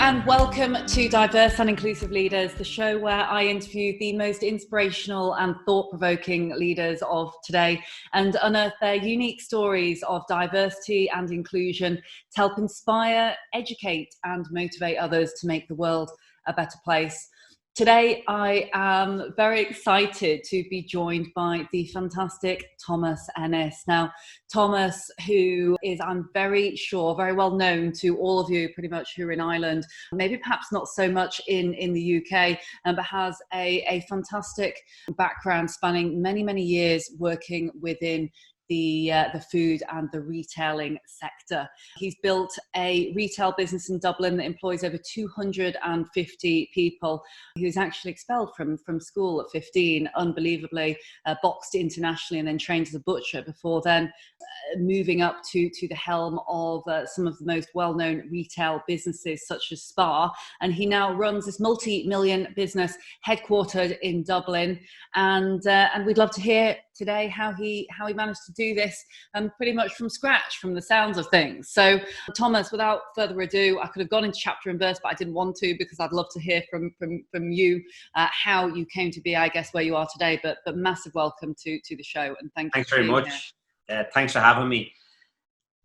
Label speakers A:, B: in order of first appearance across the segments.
A: and welcome to Diverse and Inclusive Leaders, the show where I interview the most inspirational and thought-provoking leaders of today and unearth their unique stories of diversity and inclusion to help inspire, educate and motivate others to make the world a better place. Today, I am very excited to be joined by the fantastic Thomas Ennis. Now, Thomas, who is, I'm very sure, very well known to all of you pretty much who are in Ireland, maybe perhaps not so much in the UK, but has a fantastic background spanning many, many years working within the food and the retailing sector. He's built a retail business in Dublin that employs over 250 people. He was actually expelled from school at 15, unbelievably, boxed internationally and then trained as a butcher before then moving up to the helm of some of the most well-known retail businesses such as Spar. And he now runs this multi-million business headquartered in Dublin. And we'd love to hear today how he managed to do this pretty much from scratch, from the sounds of things. So Thomas, without further ado, I could have gone into chapter and verse, but I didn't want to because I'd love to hear from you how you came to be, I guess, where you are today. But massive welcome to the show, and
B: thanks very much. Thanks for having me.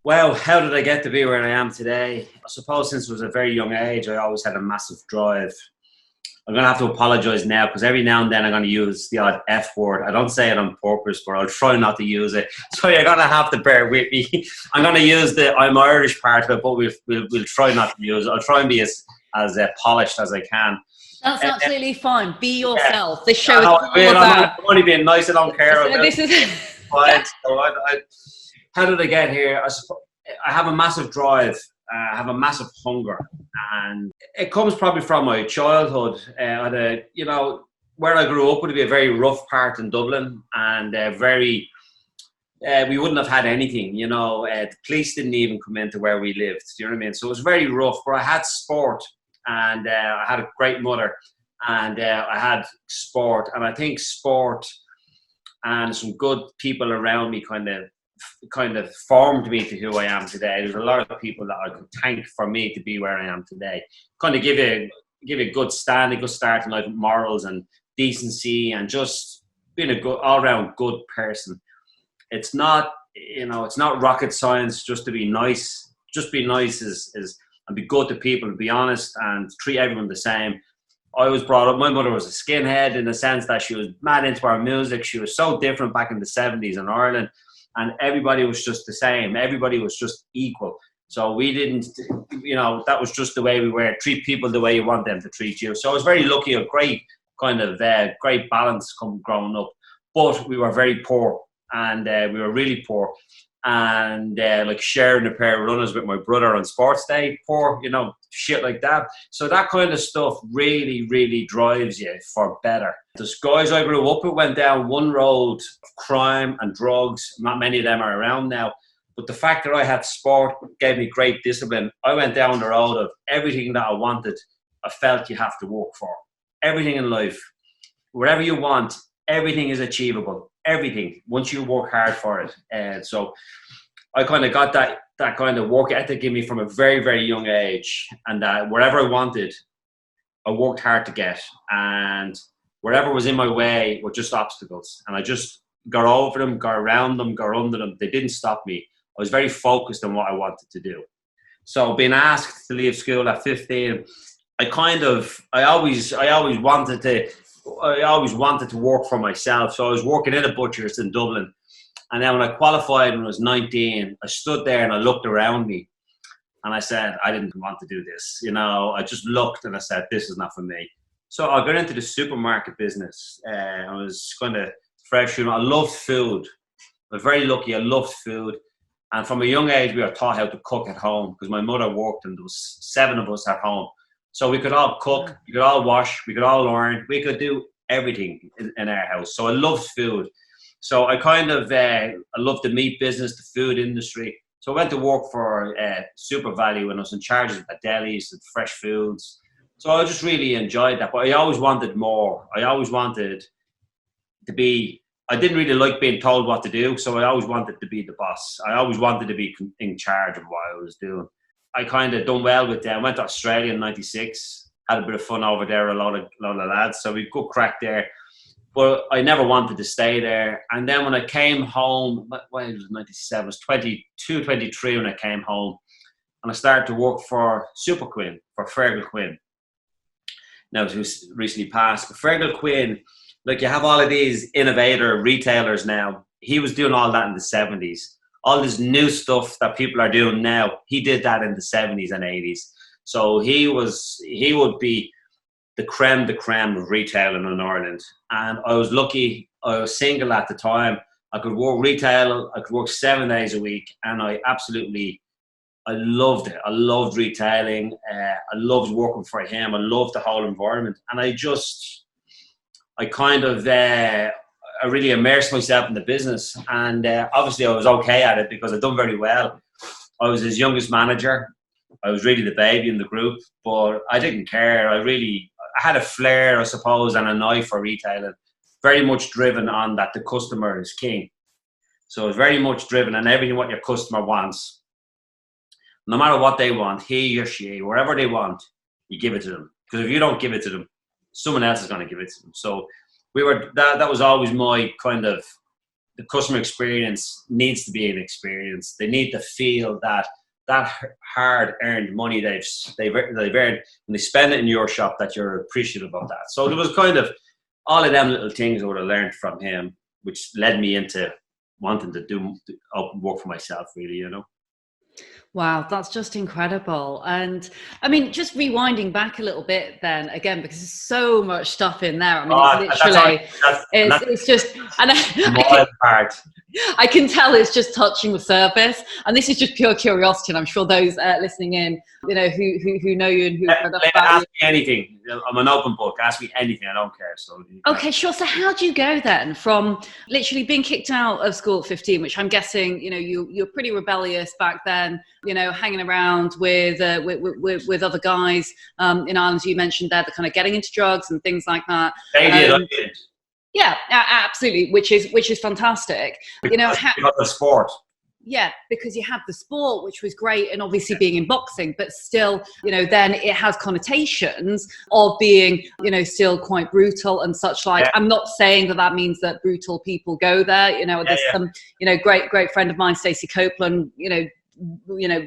B: Well, how did I get to be where I am today? I suppose since I was a very young age, I always had a massive drive. I'm going to have to apologise now because every now and then I'm going to use the odd F word. I don't say it on purpose, but I'll try not to use it. So you're going to have to bear with me. I'm going to use the I'm Irish part of it, but we'll try not to use it. I'll try and be as polished as I can.
A: That's absolutely fine. Be yourself. This show is
B: all
A: about...
B: I'm only being nice. I don't care about
A: this is
B: Right, so how did I get here? I have a massive drive. I have a massive hunger, and it comes probably from my childhood. Where I grew up would be a very rough part in Dublin, and we wouldn't have had anything. The police didn't even come into where we lived. Do you know what I mean? So it was very rough. But I had sport, and I had a great mother, and I had sport, and I think sport and some good people around me kind of formed me to who I am today. There's a lot of people that I could thank for me to be where I am today. Kind of give a good stand, a good start in life with morals and decency and just being a good all-round good person. It's not rocket science just to be nice. Just be nice and be good to people and be honest and treat everyone the same. I was brought up, my mother was a skinhead in the sense that she was mad into our music. She was so different back in the 70s in Ireland, and everybody was just the same. Everybody was just equal. So we didn't, that was just the way we were. Treat people the way you want them to treat you. So I was very lucky, a great great balance growing up. But we were very poor, and we were really poor. And like sharing a pair of runners with my brother on sports day, poor, shit like that. So that kind of stuff really, really drives you for better. The guys I grew up with went down one road of crime and drugs. Not many of them are around now. But the fact that I had sport gave me great discipline. I went down the road of everything that I wanted. I felt you have to work for. Everything in life. Whatever you want, everything is achievable. Everything, once you work hard for it. And so I kind of got that kind of work ethic in me from a very, very young age. And that wherever I wanted, I worked hard to get. And wherever was in my way were just obstacles. And I just got over them, got around them, got under them. They didn't stop me. I was very focused on what I wanted to do. So being asked to leave school at 15, I always wanted to work for myself. So I was working in a butcher's in Dublin. And then when I qualified when I was 19, I stood there and I looked around me and I said, I didn't want to do this. I just looked and I said, this is not for me. So I got into the supermarket business. I was kind of fresh. I loved food. I was very lucky. I loved food. And from a young age, we were taught how to cook at home because my mother worked and there was 7 of us at home. So we could all cook, we could all wash, we could all learn, we could do everything in our house. So I loved food. So I I loved the meat business, the food industry. So I went to work for Super Value and I was in charge of the delis and fresh foods. So I just really enjoyed that. But I always wanted more. I always wanted to be, I didn't really like being told what to do. So I always wanted to be the boss. I always wanted to be in charge of what I was doing. I kind of done well with them. Went to Australia in '96. Had a bit of fun over there, a lot of lads. So we good crack there. But I never wanted to stay there. And then when I came home, when it was '97, it was 22, 23 when I came home. And I started to work for Super Quinn, for Fergal Quinn. Now, who's recently passed. But Fergal Quinn, like, you have all of these innovator retailers now. He was doing all that in the 70s. All this new stuff that people are doing now, he did that in the 70s and 80s. So he would be the creme of retailing in Ireland. And I was lucky, I was single at the time. I could work retail, I could work 7 days a week, and I loved it. I loved retailing. I loved working for him. I loved the whole environment. And I really immersed myself in the business. And obviously I was okay at it because I'd done very well. I was his youngest manager. I was really the baby in the group, but I didn't care. I had a flair, I suppose, and an eye for retailing. Very much driven on that the customer is king. So it's very much driven on everything what your customer wants. No matter what they want, he or she, whatever they want, you give it to them. Because if you don't give it to them, someone else is going to give it to them. So that was always my kind of, the customer experience needs to be an experience. They need to feel that hard-earned money they've earned, when they spend it in your shop, that you're appreciative of that. So there was kind of all of them little things I would have learned from him, which led me into wanting to do open work for myself, really, you know.
A: Wow, that's just incredible. And I mean, just rewinding back a little bit then again, because there's so much stuff in there. I mean, it's just, and I can tell it's just touching the surface. And this is just pure curiosity. And I'm sure those listening in, you know, who know you and who read up about
B: ask me anything. I'm an open book. Ask me anything. I don't care. So
A: okay, sure. So how do you go then from literally being kicked out of school at 15, which I'm guessing, you know, you're pretty rebellious back then, you know, hanging around with other guys in Ireland, you mentioned there, the kind of getting into drugs and things like that.
B: I did.
A: Yeah, absolutely, which is fantastic.
B: Because, you know, the sport.
A: Yeah, because you had the sport, which was great, and obviously being in boxing, but still, you know, then it has connotations of being, you know, still quite brutal and such like. Yeah. I'm not saying that means that brutal people go there. You know, there's some, you know, great friend of mine, Stacey Copeland, you know,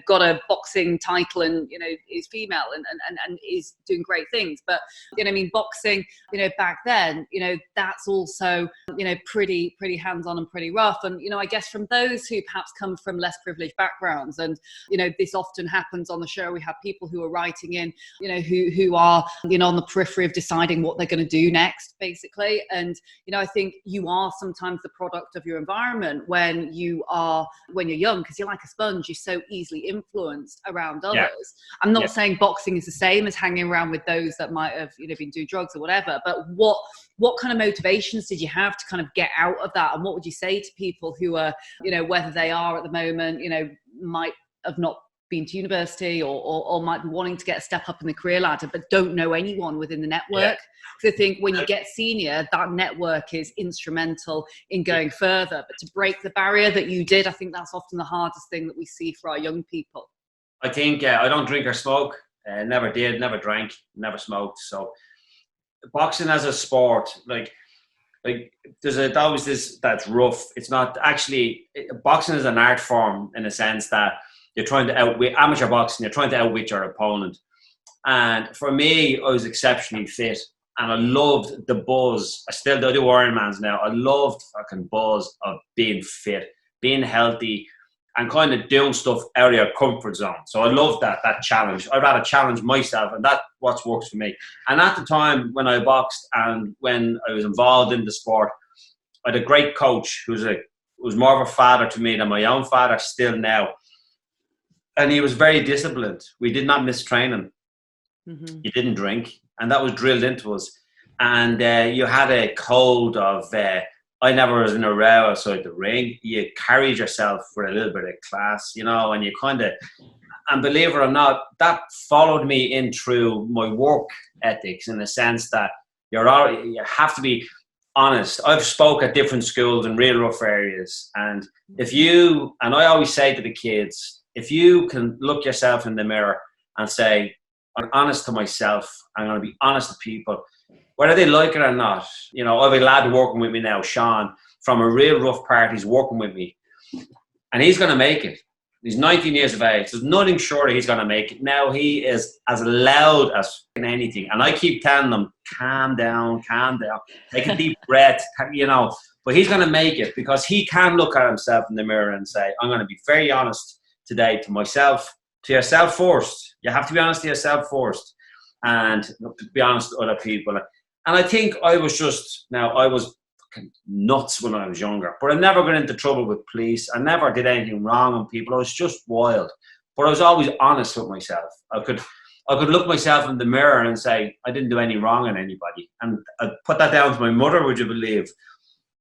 A: got a boxing title and, you know, is female and is doing great things. But, you know, I mean, boxing, you know, back then, you know, that's also, you know, pretty hands-on and pretty rough. And, you know, I guess from those who perhaps come from less privileged backgrounds, and, you know, this often happens on the show, we have people who are writing in, you know, who are, you know, on the periphery of deciding what they're going to do next, basically. And, you know, I think you are sometimes the product of your environment when you're young, because you're like a sponge. You so easily influenced around others. Yeah. I'm not saying boxing is the same as hanging around with those that might have, you know, been doing drugs or whatever, but what kind of motivations did you have to kind of get out of that? And what would you say to people who are, you know, whether they are at the moment, you know, might have not been to university or might be wanting to get a step up in the career ladder, but don't know anyone within the network? Because I think when you get senior, that network is instrumental in going further. But to break the barrier that you did, I think that's often the hardest thing that we see for our young people.
B: I think I don't drink or smoke. Never did, never drank, never smoked. So boxing as a sport, like there's always this that's rough. It's not actually, boxing is an art form in a sense that you're trying to outwit amateur boxing. You're trying to outwit your opponent. And for me, I was exceptionally fit, and I loved the buzz. I still do Ironmans now. I loved fucking buzz of being fit, being healthy, and kind of doing stuff out of your comfort zone. So I loved that challenge. I'd rather challenge myself, and that's what works for me. And at the time when I boxed and when I was involved in the sport, I had a great coach who was more of a father to me than my own father still now. And he was very disciplined. We did not miss training. Mm-hmm. You didn't drink. And that was drilled into us. And you had a code of, I never was in a row outside the ring. You carried yourself with a little bit of class, you know, and you kind of, and believe it or not, that followed me in through my work ethics, in the sense that you have to be honest. I've spoke at different schools in real rough areas. And and I always say to the kids, if you can look yourself in the mirror and say, I'm honest to myself, I'm going to be honest to people, whether they like it or not. You know, I have a lad working with me now, Sean, from a real rough part. He's working with me, and he's going to make it. He's 19 years of age. There's nothing short of he's going to make it. Now he is as loud as anything. And I keep telling him, calm down, take a deep breath, you know. But he's going to make it because he can look at himself in the mirror and say, I'm going to be very honest today to myself, to yourself first. You have to be honest to yourself first and to be honest to other people. And I think I was fucking nuts when I was younger, but I never got into trouble with police. I never did anything wrong on people. I was just wild, but I was always honest with myself. I could look myself in the mirror and say, I didn't do any wrong on anybody. And I put that down to my mother, would you believe?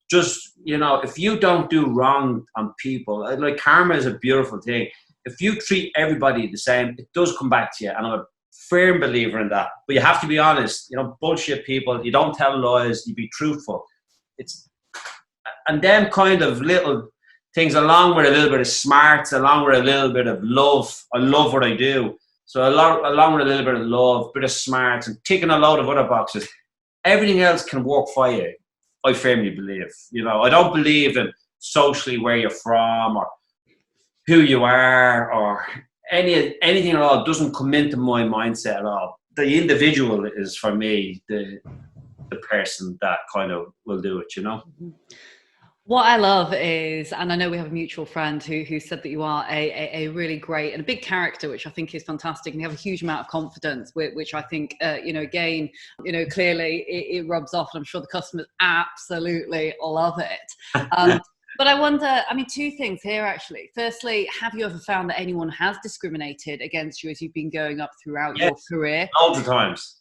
B: Just, you know, if you don't do wrong on people, like karma is a beautiful thing. If you treat everybody the same, it does come back to you. And I'm a firm believer in that. But you have to be honest. You know, bullshit people. You don't tell lies. You be truthful. And them kind of little things, along with a little bit of smarts, along with a little bit of love. I love what I do. So along with a little bit of love, bit of smarts, and ticking a load of other boxes, everything else can work for you. I firmly believe. You know, I don't believe in socially where you're from or who you are or anything at all. It doesn't come into my mindset at all. The individual is, for me, the person that kind of will do it, you know.
A: What I love is, and I know we have a mutual friend who said that you are a really great and a big character, which I think is fantastic, and you have a huge amount of confidence, which I think, you know, again, you know, clearly it rubs off, and I'm sure the customers absolutely love it. But I wonder, I mean, two things here, actually. Firstly, have you ever found that anyone has discriminated against you as you've been going up throughout your career?
B: All the times.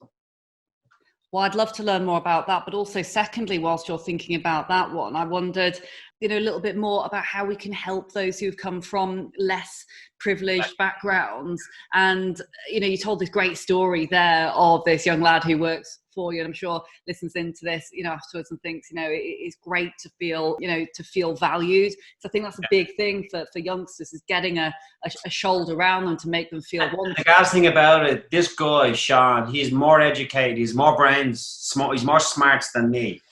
A: Well, I'd love to learn more about that. But also, secondly, whilst you're thinking about that one, I wondered, you know, a little bit more about how we can help those who've come from less privileged backgrounds. And, you know, you told this great story there of this young lad who works for you, and I'm sure listens into this, you know, afterwards and thinks, you know, it's great to feel, you know, to feel valued. So I think that's a big thing for youngsters, is getting a shoulder around them to make them feel wanted.
B: The guy's thing about it, this guy, Sean, he's more educated, he's more brains, smart, he's more smarts than me.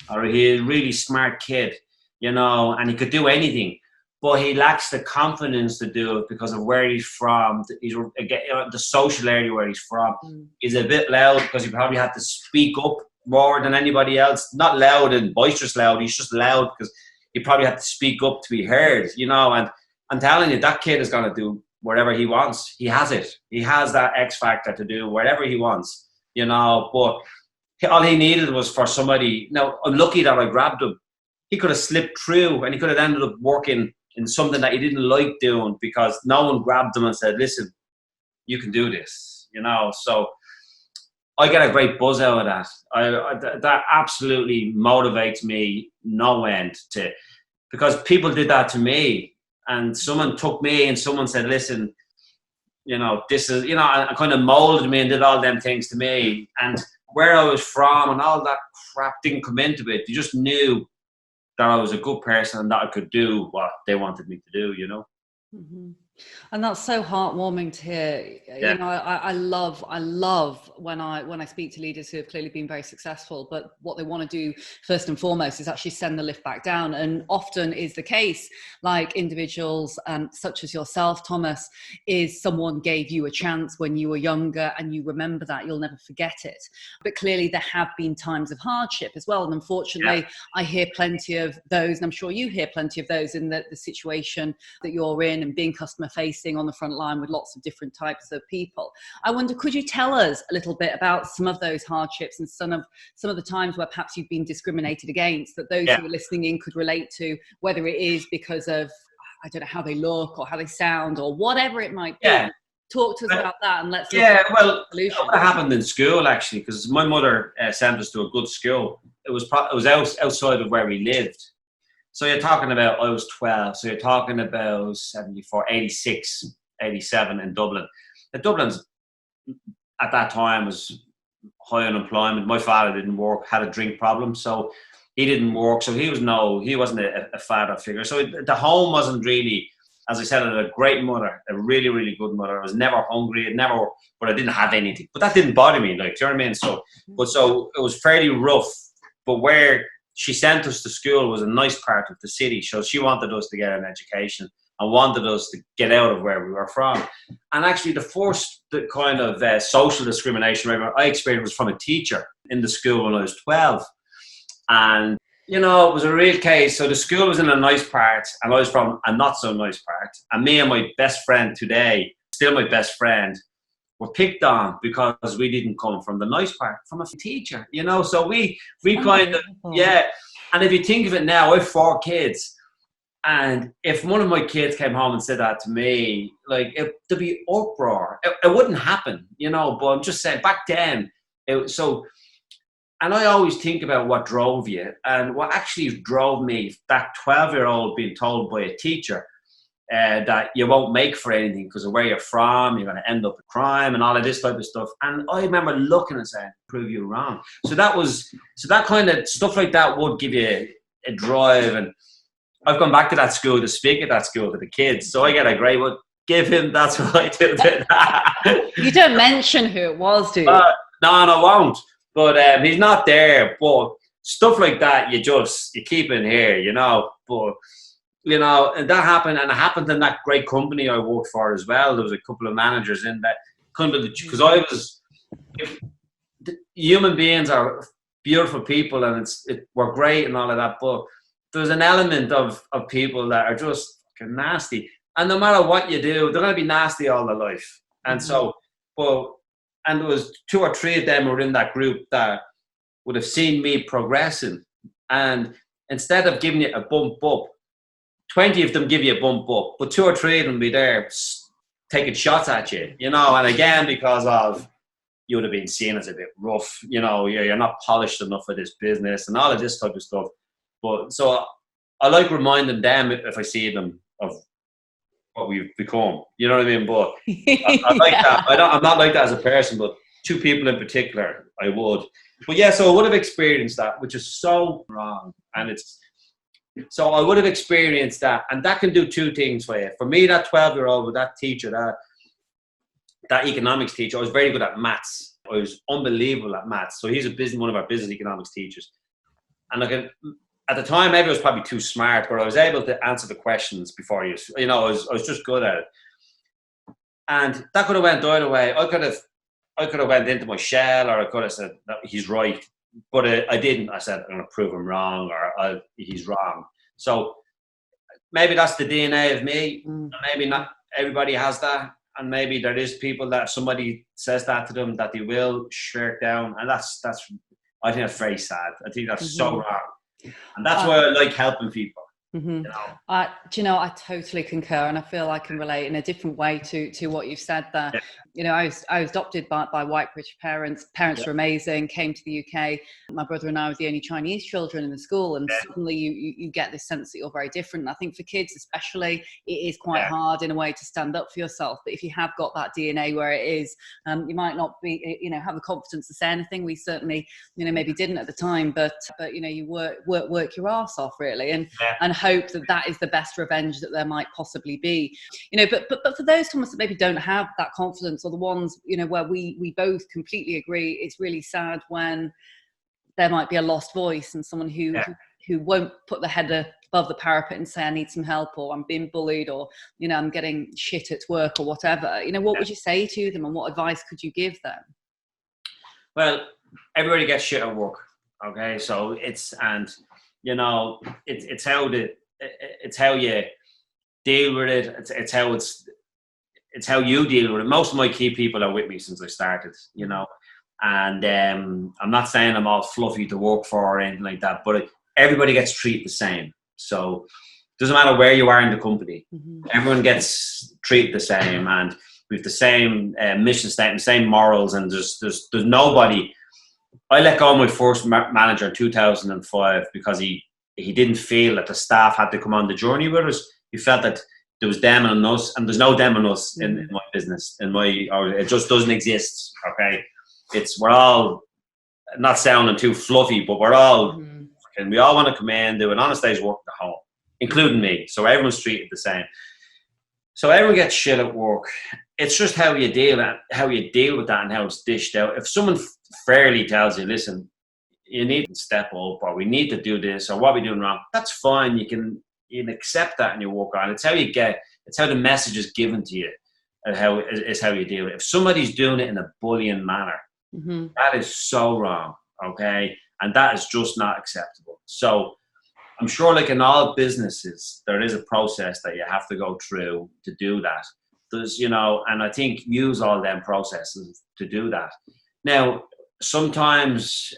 B: Or he's a really smart kid, you know, and he could do anything. But he lacks the confidence to do it because of where he's from. He's, the social area where he's from is a bit loud because he probably had to speak up more than anybody else. Not loud and boisterous loud. He's just loud because he probably had to speak up to be heard, you know. And I'm telling you, that kid is going to do whatever he wants. He has it. He has that X factor to do whatever he wants, you know. But all he needed was for somebody. Now, I'm lucky that I grabbed him. He could have slipped through and he could have ended up working in something that he didn't like doing because no one grabbed him and said, listen, you can do this, you know. So I get a great buzz out of that. That absolutely motivates me no end, because people did that to me, and someone took me and someone said, listen, you know, this is, you know, and kind of molded me and did all them things to me. And where I was from and all that crap didn't come into it. You just knew that I was a good person and that I could do what they wanted me to do, you know.
A: Mm-hmm. And that's so heartwarming to hear. You know, I love when I speak to leaders who have clearly been very successful, but what they want to do first and foremost is actually send the lift back down. And often is the case, like individuals such as yourself, Thomas, is someone gave you a chance when you were younger and you remember that, you'll never forget it. But clearly there have been times of hardship as well. And unfortunately, I hear plenty of those, and I'm sure you hear plenty of those in the situation that you're in, and being customer facing on the front line with lots of different types of people. I wonder, could you tell us a little bit about some of those hardships and some of the times where perhaps you've been discriminated against, that those who are listening in could relate to, whether it is because of, I don't know, how they look or how they sound or whatever it might be. Talk to us about that, and let's look at the solution.
B: What happened in school, actually, because my mother sent us to a good school. It was outside of where we lived. So you're talking about, I was 12, so you're talking about 74, 86, 87 in Dublin. Dublin's, at that time, was high unemployment. My father didn't work, had a drink problem, so he didn't work. So he wasn't a father figure. So the home wasn't really as I said, I had a great mother, a really, really good mother. I was never hungry, but I didn't have anything. But that didn't bother me, like, do you know what I mean? So it was fairly rough. But where she sent us to school was a nice part of the city. So she wanted us to get an education and wanted us to get out of where we were from. And actually, the first kind of social discrimination I experienced was from a teacher in the school when I was 12. And, you know, it was a real case. So the school was in a nice part, and I was from a not so nice part. And me and my best friend today, still my best friend, were picked on because we didn't come from the nice part, from a teacher, you know. So we kind of, yeah. And if you think of it now, I have 4 kids. And if one of my kids came home and said that to me, like, there'd be uproar. It wouldn't happen, you know, but I'm just saying, back then, and I always think about what drove you. And what actually drove me, that 12-year-old being told by a teacher that you won't make for anything because of where you're from, you're going to end up in crime and all of this type of stuff. And I remember looking and saying, prove you wrong. So that kind of stuff like that would give you a drive. And I've gone back to that school to speak at that school to the kids. So I get a great one. Give him, that's what I do.
A: You don't mention who it was, do you?
B: No, I won't. But he's not there. But stuff like that, you keep in here, you know. But, you know, and that happened. And it happened in that great company I worked for as well. There was a couple of managers in that. Because human beings are beautiful people and we're great and all of that. But there's an element of people that are just fucking nasty. And no matter what you do, they're going to be nasty all their life. And and there was 2 or 3 of them who were in that group that would have seen me progressing. And instead of giving you a bump up, 20 of them give you a bump up, but 2 or 3 of them be there taking shots at you, you know. And again, because of you would have been seen as a bit rough, you know, you're not polished enough for this business and all of this type of stuff. But so I like reminding them, if I see them, of what we've become. You know what I mean? But I like that. I'm not like that as a person, but 2 people in particular, I would. But yeah, so I would have experienced that, which is so wrong. And so I would have experienced that. And that can do 2 things for you. For me, that 12-year-old with that teacher, that economics teacher, I was very good at maths. I was unbelievable at maths. So he's one of our business economics teachers. And at the time, maybe I was probably too smart, but I was able to answer the questions before I was just good at it. And that could have went either way. I could have went into my shell, or I could have said, no, he's right. But I didn't. I said, I'm going to prove him wrong, or he's wrong. So maybe that's the DNA of me. Maybe not everybody has that. And maybe there is people that somebody says that to them, that they will shirk down. And I think that's very sad. I think that's so wrong. And that's why I like helping people. You know?
A: Do you know, I totally concur, and I feel I can relate in a different way to what you've said there. Yeah. You know, I was adopted by white British parents. Parents were amazing, came to the UK. My brother and I were the only Chinese children in the school, and suddenly you get this sense that you're very different. And I think for kids especially, it is quite hard in a way to stand up for yourself. But if you have got that DNA where it is, you might not be, you know, have the confidence to say anything. We certainly, you know, maybe didn't at the time, but you know, you work your arse off really, and hope that is the best revenge that there might possibly be, you know. But for those Thomas that maybe don't have that confidence, or the ones, you know, where we both completely agree, it's really sad when there might be a lost voice and someone who won't put their head above the parapet and say, I need some help, or I'm being bullied, or, you know, I'm getting shit at work, or whatever. You know, what would you say to them, and what advice could you give them?
B: Well, everybody gets shit at work, okay? So you know, it's how you deal with it. It's how you deal with it. Most of my key people are with me since I started, you know. And I'm not saying I'm all fluffy to work for or anything like that, but everybody gets treated the same. So it doesn't matter where you are in the company. Everyone gets treated the same, and we have the same mission statement, same morals, and there's nobody. I let go of my first manager in 2005 because he didn't feel that the staff had to come on the journey with us. He felt that there was them and us, and there's no them and us in my business. It just doesn't exist. Okay, we're all not sounding too fluffy, but we're all, and we all want to come in, do an honest day's work at home, including me. So everyone's treated the same. So everyone gets shit at work. It's just how you deal with that and how it's dished out. If someone fairly tells you, listen, you need to step up, or we need to do this, or what we're doing wrong, that's fine. You can accept that and you work on it. It's how the message is given to you, and how you deal with it. If somebody's doing it in a bullying manner, that is so wrong, okay? And that is just not acceptable. So I'm sure, like in all businesses, there is a process that you have to go through to do that. There's, and I think use all them processes to do that. Now, sometimes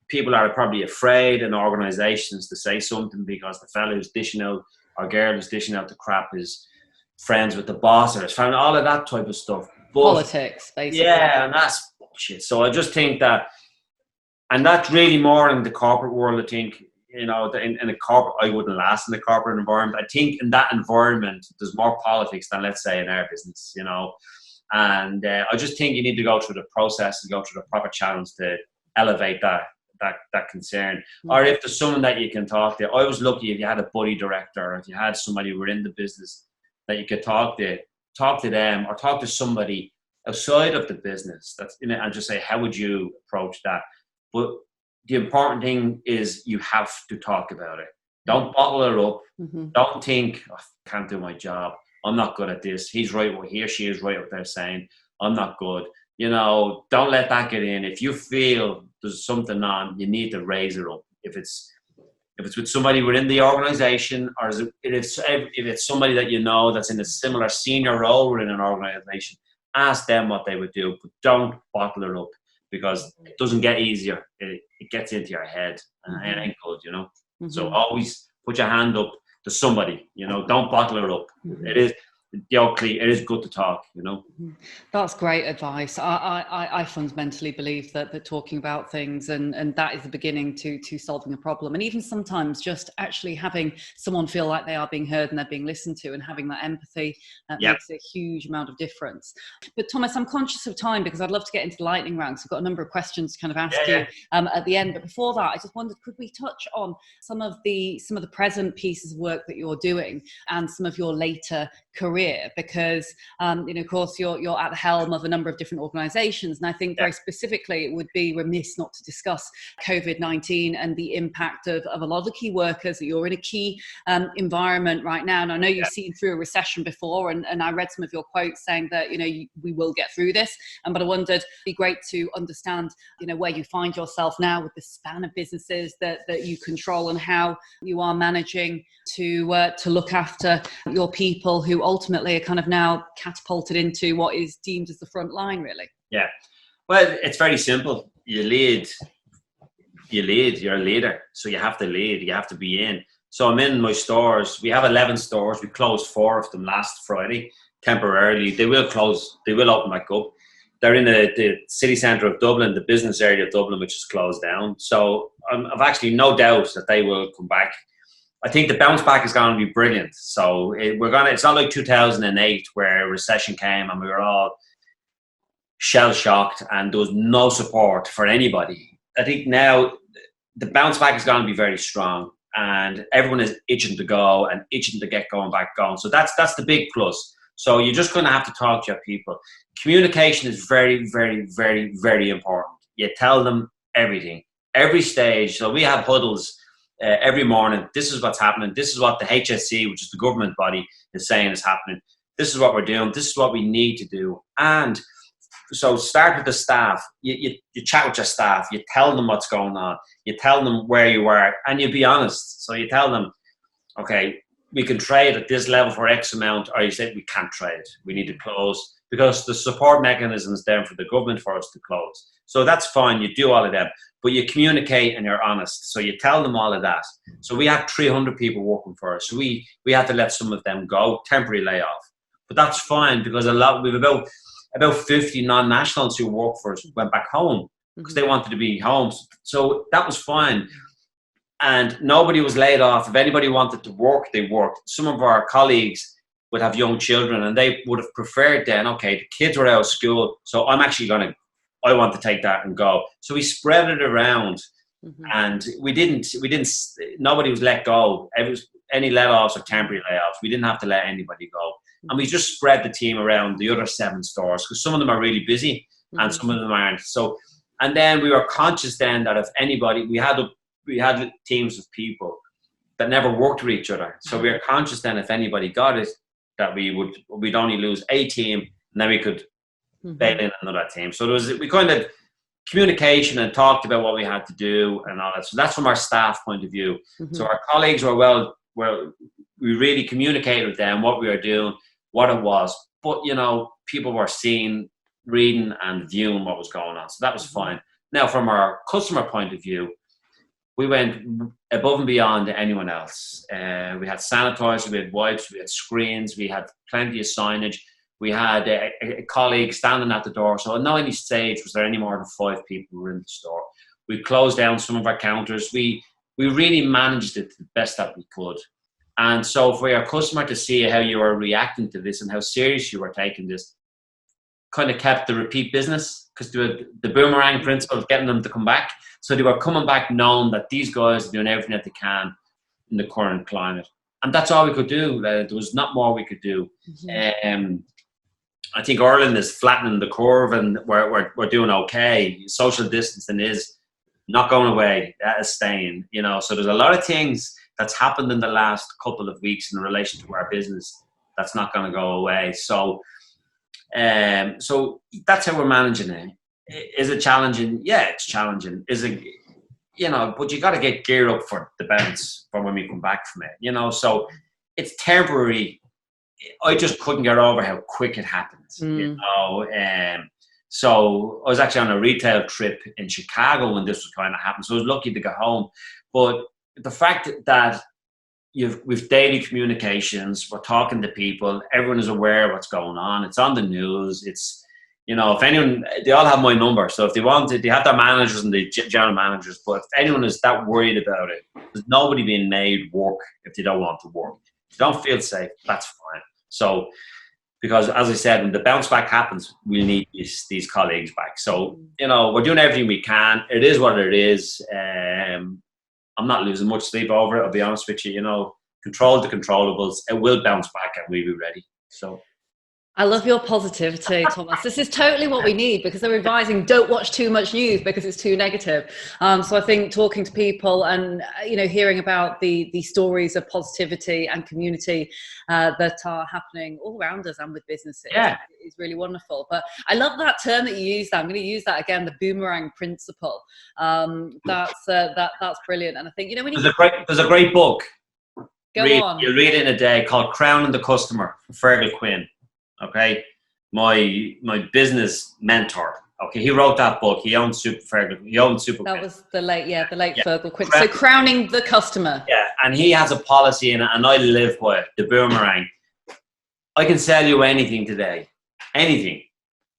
B: people are probably afraid in organizations to say something because the fellow who's dishing out, or girl who's dishing out the crap, is friends with the boss or his family, all of that type of stuff. But,
A: politics, basically.
B: Yeah, and that's bullshit. So I just think that, and that's really more in the corporate world, I think, in a corporate, I wouldn't last in the corporate environment. I think in that environment, there's more politics than, let's say, in our business, And I just think you need to go through the process and go through the proper channels to elevate that concern. Or if there's someone that you can talk to. I was lucky if you had a buddy director, or if you had somebody who were in the business that you could talk to them, or talk to somebody outside of the business that's in it, and just say, how would you approach that? But the important thing is you have to talk about it. Don't bottle it up. Don't think, I can't do my job. I'm not good at this. He's right, what he or she is right what they're saying. I'm not good. Don't let that get in. If you feel there's something on, you need to raise it up. If it's with somebody within the organization, or if it's somebody that that's in a similar senior role within an organization, ask them what they would do, but don't bottle it up, because it doesn't get easier. It gets into your head, and it ain't good, So always put your hand up to somebody, don't bottle it up. It is, it is good to talk,
A: That's great advice. I fundamentally believe that talking about things and that is the beginning to solving a problem. And even sometimes just actually having someone feel like they are being heard and they're being listened to, and having that empathy makes a huge amount of difference. But Thomas, I'm conscious of time because I'd love to get into the lightning round. So I've got a number of questions to kind of ask you at the end. But before that, I just wondered, could we touch on some of the present pieces of work that you're doing and some of your later career? Because of course you're at the helm of a number of different organizations, and I think very specifically it would be remiss not to discuss COVID-19 and the impact of a lot of the key workers. That you're in a key environment right now, and I know you've seen through a recession before, and I read some of your quotes saying that we will get through this, but I wondered, it'd be great to understand where you find yourself now with the span of businesses that you control, and how you are managing to look after your people who ultimately are kind of now catapulted into what is deemed as the front line, really.
B: Yeah. Well, it's very simple. You lead, you're a leader. So you have to lead, you have to be in. So I'm in my stores. We have 11 stores. We closed 4 of them last Friday temporarily. They will open back up. They're in the city centre of Dublin, the business area of Dublin, which is closed down. So I've actually no doubt that they will come back. I think the bounce back is going to be brilliant. So it's not like 2008 where a recession came and we were all shell shocked and there was no support for anybody. I think now the bounce back is going to be very strong, and everyone is itching to go and itching to get back going. So that's the big plus. So you're just going to have to talk to your people. Communication is very, very, very, very important. You tell them everything, every stage. So we have huddles every morning. This is what's happening. This is what the HSC, which is the government body, is saying is happening. This is what we're doing. This is what we need to do. And so start with the staff. You chat with your staff. You tell them what's going on. You tell them where you are, and you be honest. So you tell them, okay, we can trade at this level for X amount, or you say we can't trade. We need to close, because the support mechanism is there for the government for us to close. So that's fine. You do all of them, but you communicate and you're honest. So you tell them all of that. So we have 300 people working for us. So we had to let some of them go, temporary layoff, but that's fine, because we've about 50 non-nationals who work for us went back home because they wanted to be home. So that was fine. And nobody was laid off. If anybody wanted to work, they worked. Some of our colleagues would have young children, and they would have preferred then, okay, the kids were out of school, so I want to take that and go. So we spread it around, and nobody was let go. Any let-offs or temporary layoffs, we didn't have to let anybody go. And we just spread the team around the other 7 stores because some of them are really busy and some of them aren't. So, and then we were conscious then that if anybody, we had teams of people that never worked with each other. So we were conscious then if anybody got it, that we'd only lose a team and then we could bail in another team. So we kind of communication and talked about what we had to do and all that. So that's from our staff point of view. So our colleagues were we really communicated with them what we were doing, what it was. But, people were seeing, reading and viewing what was going on. So that was fine. Now, from our customer point of view, we went above and beyond anyone else. We had sanitizers, we had wipes, we had screens, we had plenty of signage. We had a colleague standing at the door. So at no any stage was there any more than 5 people who were in the store. We closed down some of our counters. We really managed it the best that we could. And so for your customer to see how you were reacting to this and how serious you were taking this, kind of kept the repeat business, because the boomerang principle of getting them to come back. So they were coming back knowing that these guys are doing everything that they can in the current climate. And that's all we could do. There was not more we could do. I think Ireland is flattening the curve and we're doing okay. Social distancing is not going away. That is staying, So there's a lot of things that's happened in the last couple of weeks in relation to our business that's not going to go away. So that's how we're managing it. Is it challenging? Yeah, it's challenging. Is it, but you got to get geared up for the bounce for when we come back from it, So it's temporary. I just couldn't get over how quick it happened, So I was actually on a retail trip in Chicago when this was kind of happening. So I was lucky to get home. But the fact that with daily communications, we're talking to people, everyone is aware of what's going on. It's on the news. It's, if anyone, they all have my number. So if they wanted, they have their managers and the general managers. But if anyone is that worried about it, there's nobody being made work if they don't want to work. If you don't feel safe, that's fine. So, because as I said, when the bounce back happens, we'll need these colleagues back. So, we're doing everything we can. It is what it is. I'm not losing much sleep over it, I'll be honest with you. Control the controllables. It will bounce back and we'll be ready. So
A: I love your positivity, Thomas. This is totally what we need, because they're advising don't watch too much news because it's too negative. So I think talking to people and, hearing about the stories of positivity and community that are happening all around us and with businesses is really wonderful. But I love that term that you used. I'm going to use that again, the boomerang principle. That's brilliant. And I think, when
B: there's a great book.
A: On.
B: You read it in a day called Crowning the Customer, Fergal Quinn. Okay, my business mentor. Okay, he wrote that book. He owned Super.
A: That was the late Fergal Quinn. So crowning the customer.
B: Yeah, and he has a policy in it, and I live by it. The boomerang. I can sell you anything today, anything.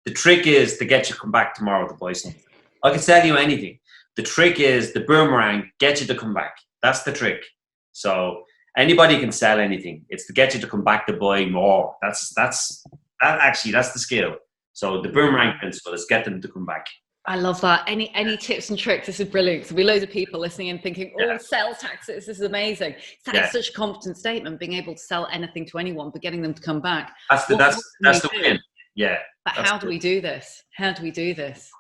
B: The trick is to get you to come back tomorrow to buy something. I can sell you anything. The trick is the boomerang, get you to come back. That's the trick. So anybody can sell anything. It's to get you to come back to buy more. That's the skill. So the boomerang principle is get them to come back.
A: I love that. Any tips and tricks? This is brilliant. There'll be loads of people listening and thinking, sales taxes, this is amazing. That's such a confident statement, being able to sell anything to anyone, but getting them to come back.
B: That's the win. Yeah.
A: But how do we do this?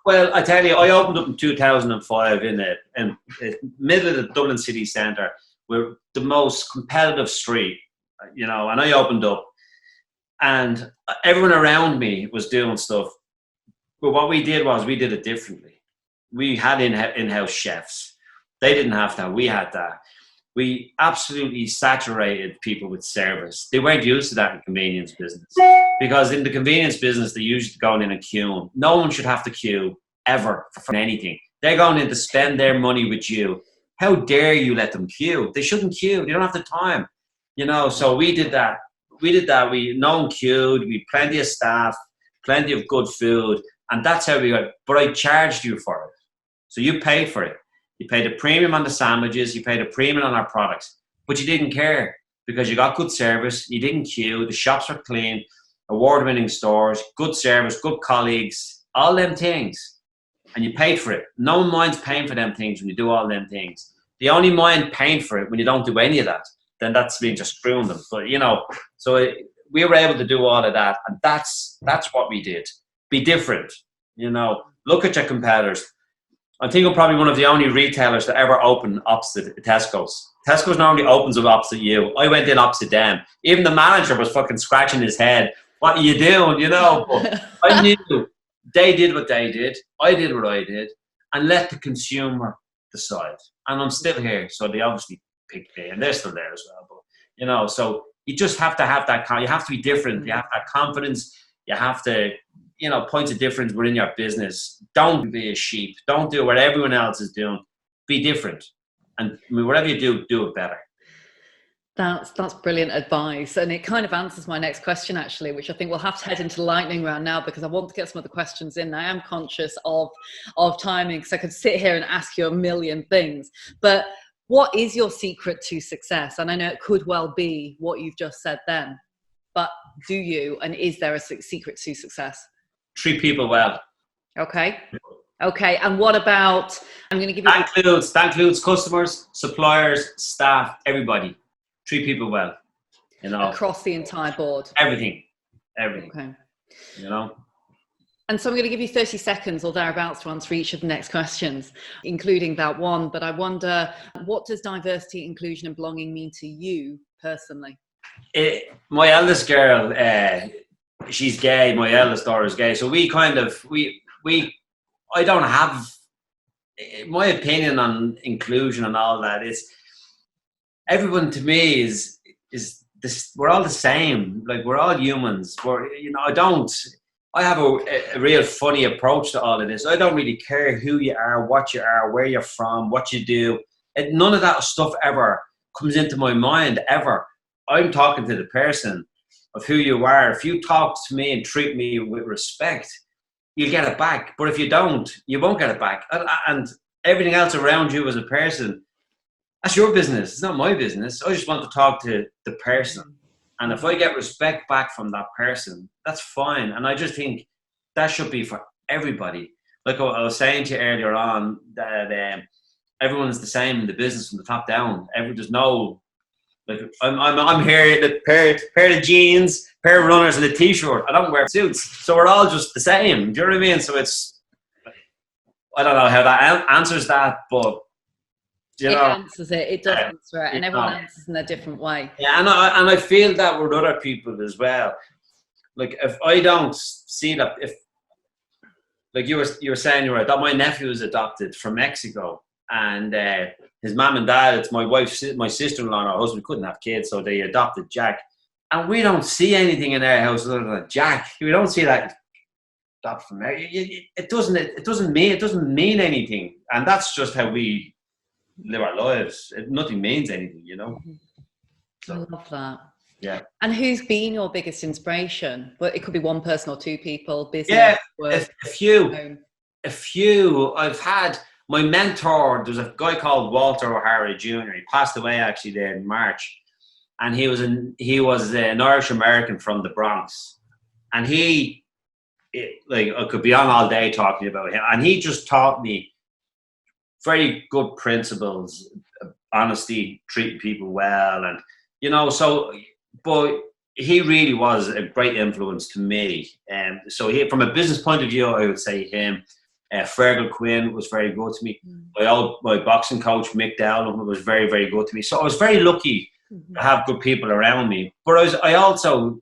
B: Well, I tell you, I opened up in 2005 in the middle of the Dublin city centre. We're the most competitive street, and I opened up and everyone around me was doing stuff. But what we did was we did it differently. We had in-house chefs. They didn't have that. We had that. We absolutely saturated people with service. They weren't used to that in convenience business, because in the convenience business, they usually go in and queue. No one should have to queue ever for anything. They're going in to spend their money with you. How dare you let them queue? They shouldn't queue. They don't have the time. So we did that. No one queued. We had plenty of staff, plenty of good food. And that's how we got, but I charged you for it. So you paid for it. You paid a premium on the sandwiches. You paid a premium on our products, but you didn't care because you got good service. You didn't queue. The shops were clean, award-winning stores, good service, good colleagues, all them things. And you paid for it. No one minds paying for them things when you do all them things. They only mind paying for it when you don't do any of that. Then that's being just screwing them. But, so we were able to do all of that, and that's what we did. Be different, you know. Look at your competitors. I think I'm probably one of the only retailers that ever open opposite Tesco's. Tesco's normally opens up opposite you. I went in opposite them. Even the manager was fucking scratching his head. What are you doing? You know, but I knew they did what they did. I did what I did, and let the consumer decide. And I'm still here, so they obviously picked me, and they're still there as well. But you know, so you just have to have that. You have to be different. You have that confidence. You have to, you know, point of difference within your business. Don't be a sheep. Don't do what everyone else is doing. Be different, and I mean, whatever you do, do it better.
A: That's brilliant advice, and it kind of answers my next question actually, which I think we'll have to head into the lightning round now because I want to get some of the questions in. I am conscious of timing, because I could sit here and ask you a million things. But what is your secret to success? And I know it could well be what you've just said then, but do you? And is there a secret to success?
B: Treat people well.
A: Okay. And what about? I'm going to give you.
B: That includes customers, suppliers, staff, everybody. Treat people well, you know.
A: Across the entire board.
B: Everything.
A: Okay.
B: You know.
A: And so I'm going to give you 30 seconds or thereabouts to answer each of the next questions, including that one. But I wonder, what does diversity, inclusion, and belonging mean to you personally?
B: My eldest girl, she's gay. My eldest daughter is gay. So we I don't have my opinion on inclusion and all that. Is everyone to me is this, we're all the same. Like, we're all humans. I have a real funny approach to all of this. I don't really care who you are, what you are, where you're from, what you do. None of that stuff ever comes into my mind, ever. I'm talking to the person of who you are. If you talk to me and treat me with respect, you'll get it back. But if you don't, you won't get it back. And everything else around you as a person, that's your business. It's not my business. I just want to talk to the person. And if I get respect back from that person, that's fine. And I just think that should be for everybody. Like I was saying to you earlier on, that everyone's the same in the business from the top down. There's no, like, I'm here in a pair of jeans, pair of runners, and a t-shirt. I don't wear suits. So we're all just the same. Do you know what I mean? So it's, I don't know how that answers that, but you know,
A: it answers it. It does answer it, and everyone answers in a different way.
B: Yeah, and I feel that with other people as well. Like, if I don't see that, if, like you were saying, you were that my nephew was adopted from Mexico, and his mom and dad, it's my sister-in-law and her husband couldn't have kids, so they adopted Jack. And we don't see anything in our house other than Jack. We don't see that from there. It doesn't mean anything, and that's just how we live our lives. Nothing means anything, you know. So,
A: I love that.
B: Yeah.
A: And who's been your biggest inspiration? Well, it could be one person or two people, business.
B: Yeah,
A: work,
B: a few. I've had my mentor. There's a guy called Walter O'Hara Jr. He passed away actually there in March, and he was an Irish American from the Bronx, and like, I could be on all day talking about him, and he just taught me very good principles, honesty, treating people well, and you know. So, but he really was a great influence to me. And so, from a business point of view, I would say him. Fergal Quinn was very good to me. My boxing coach Mick Dowling was very, very good to me. So I was very lucky to have good people around me. But I also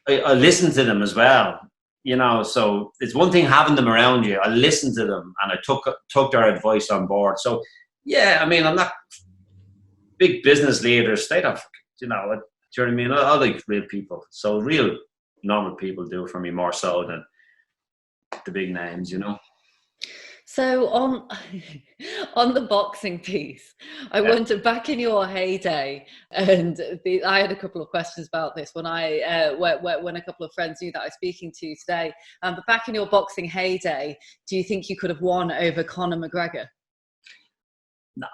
B: listened to them as well. You know, so it's one thing having them around you. I listened to them and I took their advice on board. So yeah, I mean, I'm not big business leaders. They don't, you know, do you know what I mean? I like real people. So real normal people do for me more so than the big names, you know.
A: So on the boxing piece, I wonder, back in your heyday, and I had a couple of questions about this when when a couple of friends knew that I was speaking to you today. But back in your boxing heyday, do you think you could have won over Conor McGregor?
B: No.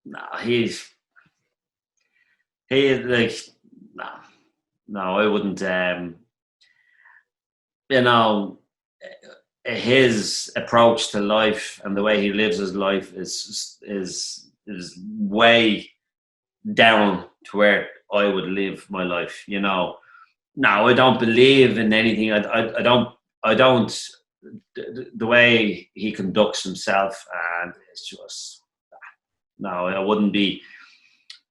B: No, I wouldn't. You know, his approach to life and the way he lives his life is way down to where I would live my life, you know. Now, I don't believe in anything. I don't, the way he conducts himself, and it's just, no, I wouldn't be,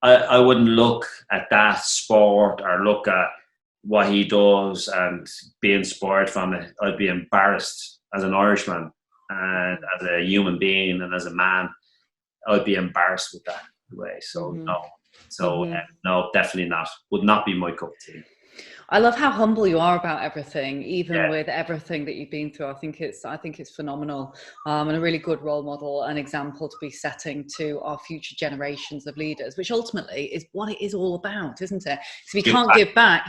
B: I wouldn't look at that sport or look at what he does and be inspired from it. I'd be embarrassed as an Irishman and as a human being and as a man. I'd be embarrassed with that way. So no, no, definitely not. Would not be my cup of tea.
A: I love how humble you are about everything, even with everything that you've been through. I think it's phenomenal, and a really good role model, an example to be setting to our future generations of leaders, which ultimately is what it is all about, isn't it? So if you can't give back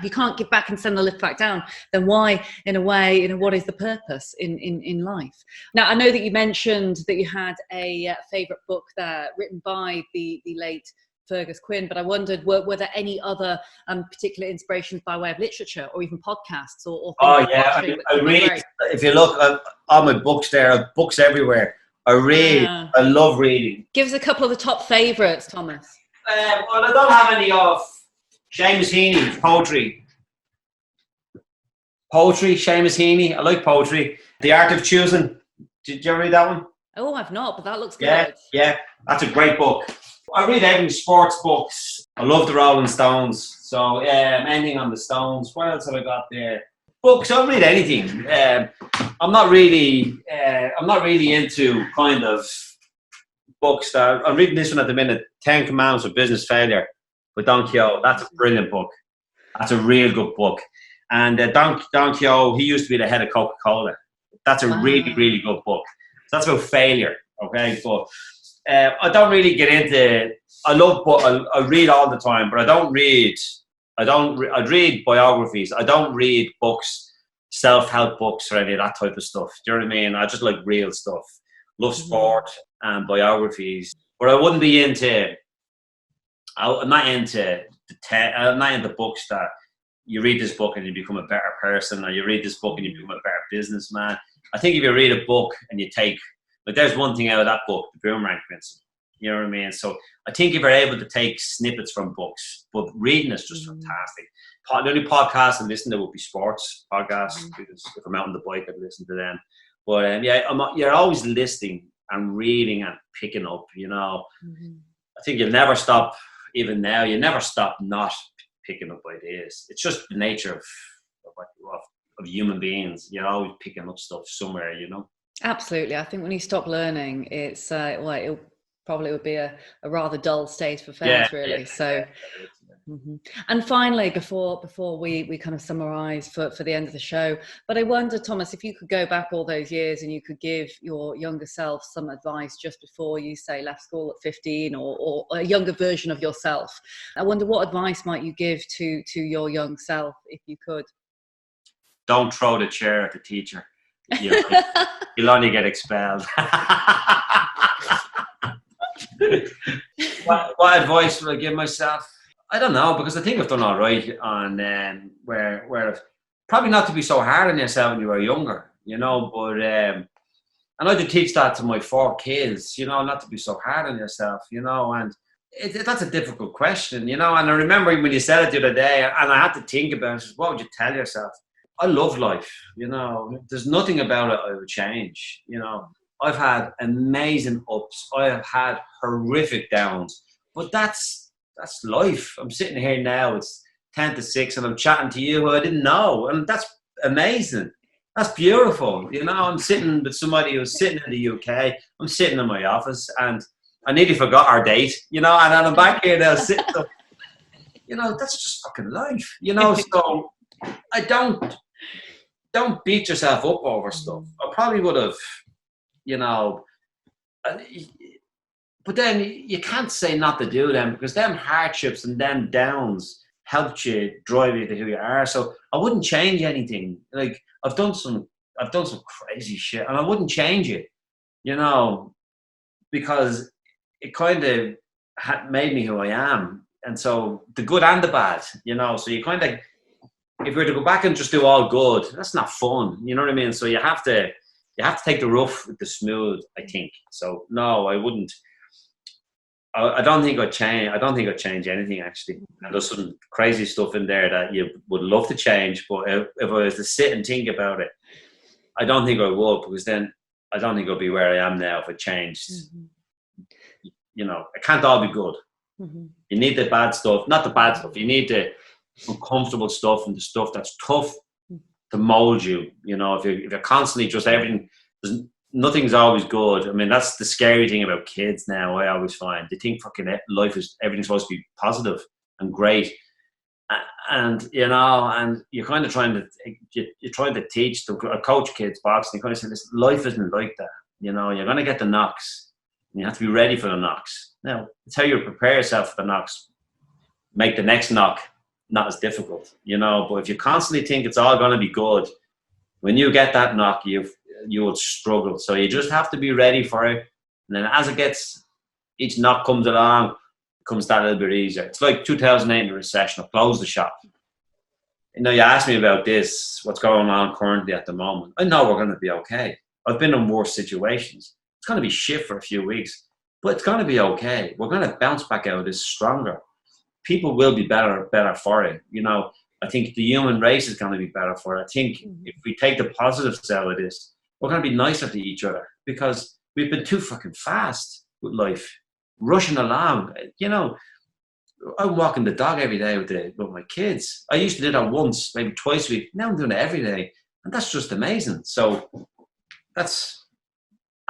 A: and send the lift back down, then why, in a way, what is the purpose in life? Now, I know that you mentioned that you had a favourite book there written by the late Fergus Quinn, but I wondered, were there any other particular inspirations by way of literature or even podcasts or things
B: I read. If you look on my books, there are books everywhere. I read. I love reading.
A: Give us a couple of the top favourites, Thomas.
B: Well, I don't have any of Seamus Heaney's poetry. Seamus Heaney. I like poetry. The Art of Choosing. Did you ever read that one?
A: Oh, I've not, but that looks good.
B: Yeah, that's a great book. I read every sports books. I love the Rolling Stones. So anything on the Stones. What else have I got there? Books. I'll read anything. I'm not really into kind of books that I'm reading. This one at the minute, 10 Commandments of Business Failure by Don Quixote. That's a brilliant book. That's a real good book. And Don Quixote, he used to be the head of Coca-Cola. That's a really, really good book. So that's about failure. Okay, but I don't really get into. I love book. I read all the time, but I read biographies. I don't read books, self-help books or any of that type of stuff. Do you know what I mean? I just like real stuff. Love sport and biographies, but I wouldn't be into. I'm not into books that you read this book and you become a better person, or you read this book and you become a better businessman. I think if you read a book and you take, like, there's one thing out of that book, the Boomerang Principle. You know what I mean? So I think if you're able to take snippets from books, but reading is just fantastic. The only podcast I listen to would be sports podcasts, because if I'm out on the bike, I'd listen to them. But you're always listening and reading and picking up, you know. I think you'll never stop, even now, you never stop not picking up ideas. It's just the nature of human beings. You're always picking up stuff somewhere, you know.
A: Absolutely. I think when you stop learning, it's it probably would be a rather dull state of affairs, really. So, and finally, before we kind of summarise for the end of the show, but I wonder, Thomas, if you could go back all those years and you could give your younger self some advice just before you, say, left school at 15, or a younger version of yourself, I wonder what advice might you give to your young self, if you could?
B: Don't throw the chair at the teacher. You'll only get expelled. What advice would I give myself? I don't know, because I think I've done all right on where probably not to be so hard on yourself when you were younger, you know. But and I had to teach that to my 4 kids, you know, not to be so hard on yourself, you know. And that's a difficult question, you know. And I remember when you said it the other day, and I had to think about it. What would you tell yourself? I love life, you know. There's nothing about it I would change, you know. I've had amazing ups. I have had horrific downs. But that's life. I'm sitting here now. It's 10 to 6 and I'm chatting to you who I didn't know. And that's amazing. That's beautiful. You know, I'm sitting with somebody who's sitting in the UK. I'm sitting in my office and I nearly forgot our date, you know, and I'm back here now sitting. You know, that's just fucking life, you know. So I don't beat yourself up over stuff. I probably would have, you know, but then you can't say not to do them, because them hardships and them downs helped you drive you to who you are. So I wouldn't change anything. Like, I've done some crazy shit, and I wouldn't change it, you know, because it kind of made me who I am. And so the good and the bad, you know. So you kind of, if you were to go back and just do all good, that's not fun. You know what I mean? So you have to take the rough with the smooth, I think. So no, I wouldn't. I don't think I'd change. I don't think I'd change anything actually. And there's some crazy stuff in there that you would love to change, but if I was to sit and think about it, I don't think I would, because then I don't think I'd be where I am now if I changed. You know, it can't all be good. You need the bad stuff, not the bad stuff. You need the uncomfortable stuff and the stuff that's tough to mold you. You know, if you're constantly just everything, nothing's always good. I mean, that's the scary thing about kids now. I always find they think fucking life is everything's supposed to be positive and great, and you know, and you're kind of trying to you're trying to teach them, coach kids boxing. You kind of say, listen, life isn't like that. You know, you're going to get the knocks. And you have to be ready for the knocks. Now, it's how you prepare yourself for the knocks. Make the next knock not as difficult, you know. But if you constantly think it's all going to be good, when you get that knock, you will struggle. So you just have to be ready for it. And then as each knock comes along, it comes that little bit easier. It's like 2008 in the recession. I closed the shop. You know, you asked me about this, what's going on currently at the moment. I know we're going to be okay. I've been in worse situations. It's going to be shit for a few weeks, but it's going to be okay. We're going to bounce back out of this stronger. People will be better for it. You know, I think the human race is going to be better for it. I think if we take the positives out of this, we're going to be nicer to each other, because we've been too fucking fast with life, rushing along. You know, I'm walking the dog every day with my kids. I used to do that once, maybe twice a week. Now I'm doing it every day, and that's just amazing. So that's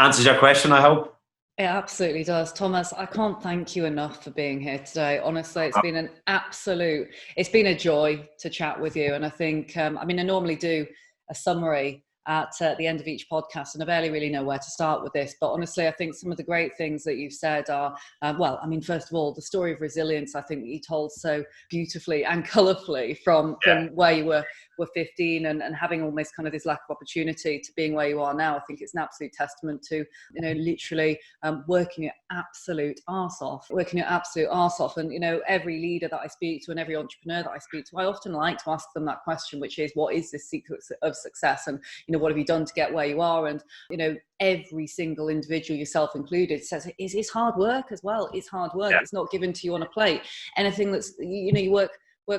B: answers your question, I hope.
A: It absolutely does. Thomas, I can't thank you enough for being here today. Honestly, it's been it's been a joy to chat with you. And I think, I normally do a summary at the end of each podcast, and I barely really know where to start with this. But honestly, I think some of the great things that you've said are, first of all, the story of resilience, I think that you told so beautifully and colourfully from where you were 15 and having almost kind of this lack of opportunity to being where you are now. I think it's an absolute testament to, you know, literally working your absolute arse off. And, you know, every leader that I speak to and every entrepreneur that I speak to, I often like to ask them that question, which is, what is the secret of success? And, you know, what have you done to get where you are? And, you know, every single individual, yourself included, says it's hard work as well. It's hard work. It's not given to you on a plate. Anything that's, you know, you work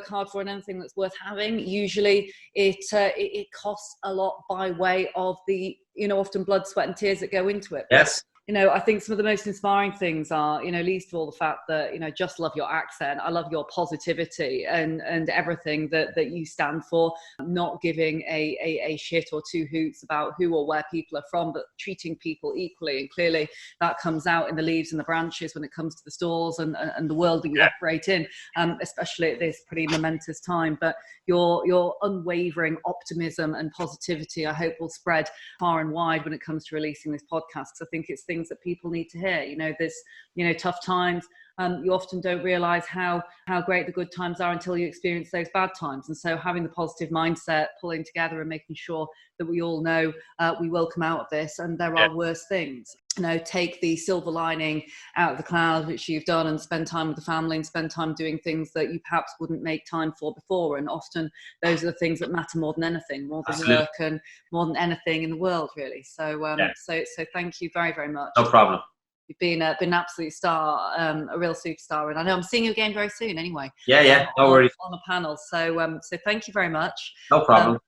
A: hard for, and anything that's worth having, usually it costs a lot by way of the, you know, often blood, sweat and tears that go into it.
B: Yes.
A: You know, I think some of the most inspiring things are, you know, least of all the fact that, you know, just love your accent. I love your positivity and everything that you stand for, not giving a shit or two hoots about who or where people are from, but treating people equally. And clearly that comes out in the leaves and the branches when it comes to the stores and the world that you operate in, especially at this pretty momentous time. But your unwavering optimism and positivity, I hope, will spread far and wide when it comes to releasing this podcast, because I think it's things that people need to hear. You know, there's, you know, tough times. You often don't realize how great the good times are until you experience those bad times. And so having the positive mindset, pulling together and making sure that we all know we will come out of this, and there are worse things. You know, take the silver lining out of the cloud, which you've done, and spend time with the family and spend time doing things that you perhaps wouldn't make time for before. And often those are the things that matter more than anything, more than work and more than anything in the world, really. So, so thank you very, very much.
B: No problem.
A: You've been an absolute star, a real superstar, and I know I'm seeing you again very soon. Anyway,
B: No worries.
A: on a panel. So thank you very much.
B: No problem.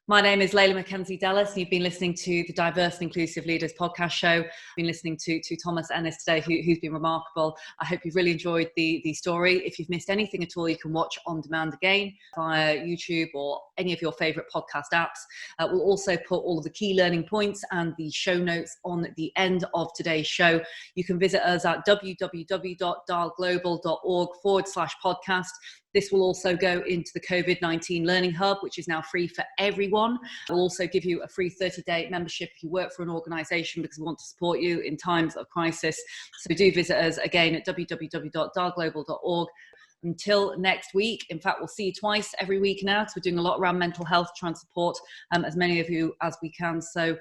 A: My name is Leila Mackenzie-Dellis, and you've been listening to the Diverse and Inclusive Leaders podcast show. I've been listening to Thomas Ennis today, who's been remarkable. I hope you've really enjoyed the story. If you've missed anything at all, you can watch on demand again via YouTube or any of your favourite podcast apps. We'll also put all of the key learning points and the show notes on the end of today's show. You can visit us at www.dialglobal.org/podcast. This will also go into the COVID-19 Learning Hub, which is now free for everyone. We'll also give you a free 30-day membership if you work for an organisation, because we want to support you in times of crisis. So do visit us again at www.dialglobal.org. Until next week, in fact, we'll see you twice every week now, because we're doing a lot around mental health, trying to support as many of you as we can. So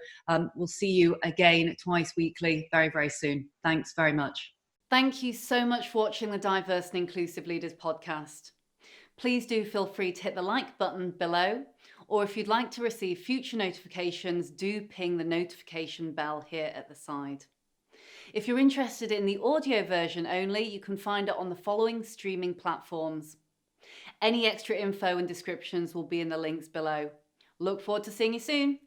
A: we'll see you again twice weekly very, very soon. Thanks very much. Thank you so much for watching the Diverse and Inclusive Leaders podcast. Please do feel free to hit the like button below, or if you'd like to receive future notifications, do ping the notification bell here at the side. If you're interested in the audio version only, you can find it on the following streaming platforms. Any extra info and descriptions will be in the links below. Look forward to seeing you soon.